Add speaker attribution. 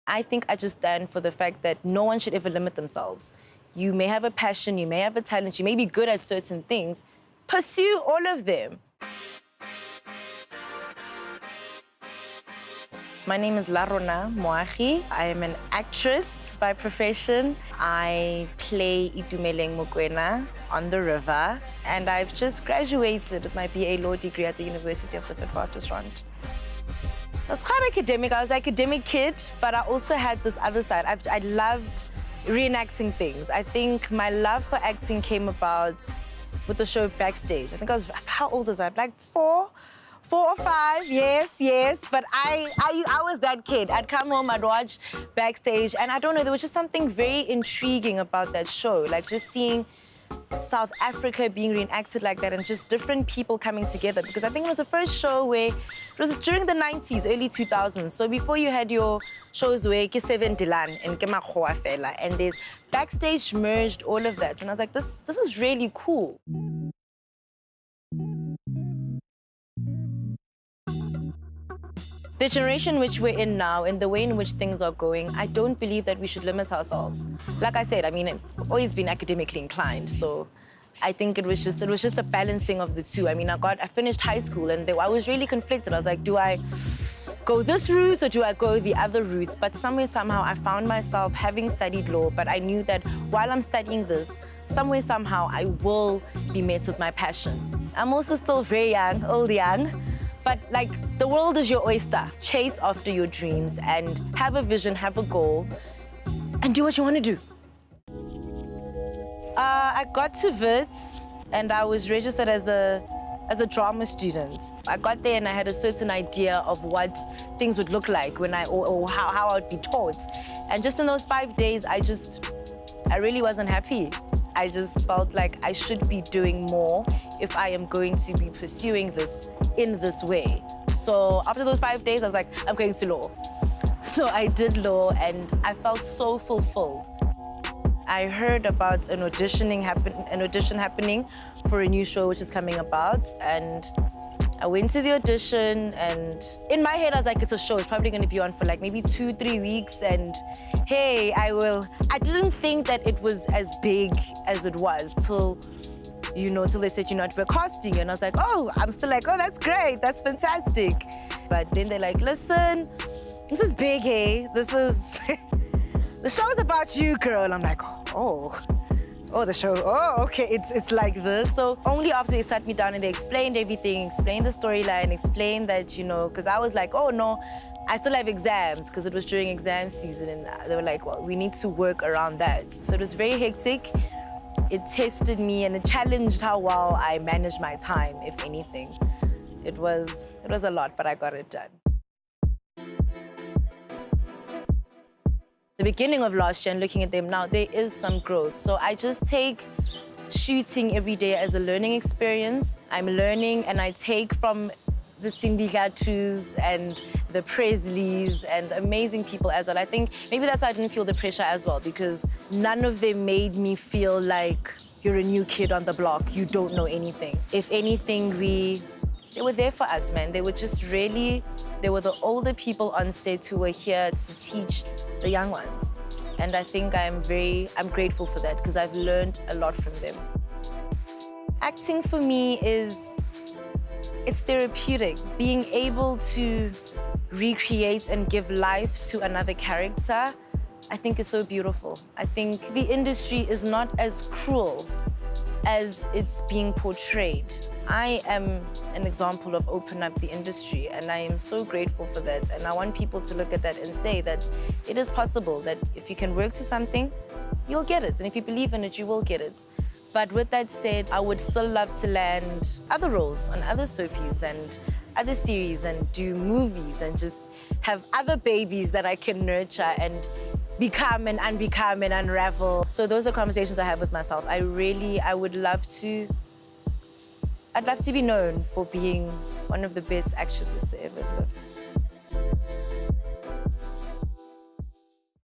Speaker 1: I think I just stand for the fact that no one should ever limit themselves. You may have a passion, you may have a talent, you may be good at certain things. Pursue all of them. My name is Larona Moagi. I am an actress by profession. I play Itumeleng Mokoena on the river, and I've just graduated with my BA Law degree at the University of the Witwatersrand. I was quite academic. I was an academic kid, but I also had this other side. I loved reenacting things. I think my love for acting came about with the show Backstage. I think how old was I? Like four or five, yes. But I was that kid. I'd come home, I'd watch Backstage, and I don't know, there was just something very intriguing about that show. Like just seeing South Africa being reenacted like that and just different people coming together. Because I think it was the first show where, it was during the 90s, early 2000s. So before you had your shows where Ke Seven Dilan and Ke Makgoa Fela, and there's Backstage merged all of that. And I was like, this is really cool. The generation which we're in now and the way in which things are going, I don't believe that we should limit ourselves. Like I said, I mean, I've always been academically inclined, so I think it was just a balancing of the two. I mean, I finished high school and I was really conflicted. I was like, do I go this route or do I go the other route? But somehow, I found myself having studied law, but I knew that while I'm studying this, somehow, I will be met with my passion. I'm also still very young, old young. But like, the world is your oyster. Chase after your dreams and have a vision, have a goal, and do what you want to do. I got to Wits and I was registered as a drama student. I got there and I had a certain idea of what things would look like when or how I would be taught. And just in those 5 days, I really wasn't happy. I just felt like I should be doing more if I am going to be pursuing this in this way. So after those 5 days, I was like, I'm going to law. So I did law and I felt so fulfilled. I heard about an audition happening for a new show which is coming about, and I went to the audition, and in my head I was like, it's a show, it's probably going to be on for like maybe 2-3 weeks, and hey, I didn't think that it was as big as it was till they said, we're casting you. And I was like, oh, I'm still like, oh, that's great, that's fantastic. But then they're like, listen, this is big, hey? This is, the show's about you, girl. And I'm like, oh, the show, oh, okay, it's like this. So only after they sat me down and they explained everything, explained the storyline, explained that, because I was like, oh, no, I still have exams, because it was during exam season, and they were like, well, we need to work around that. So it was very hectic. It tested me and it challenged how well I managed my time, if anything. It was a lot, but I got it done. The beginning of last year and looking at them now, there is some growth. So I just take shooting every day as a learning experience. I'm learning and I take from the Cindy Gatus and the Presleys and amazing people as well. I think maybe that's why I didn't feel the pressure as well, because none of them made me feel like you're a new kid on the block, you don't know anything. If anything, they were there for us, man. They were just really, they were the older people on set who were here to teach the young ones. And I think I'm grateful for that, because I've learned a lot from them. Acting for me it's therapeutic. Being able to recreate and give life to another character, I think is so beautiful. I think the industry is not as cruel as it's being portrayed. I am an example of open up the industry, and I am so grateful for that. And I want people to look at that and say that it is possible, that if you can work to something, you'll get it. And if you believe in it, you will get it. But with that said, I would still love to land other roles on other soapies and other series and do movies and just have other babies that I can nurture and become and unbecome and unravel. So those are conversations I have with myself. I'd love to be known for being one of the best actresses to ever live.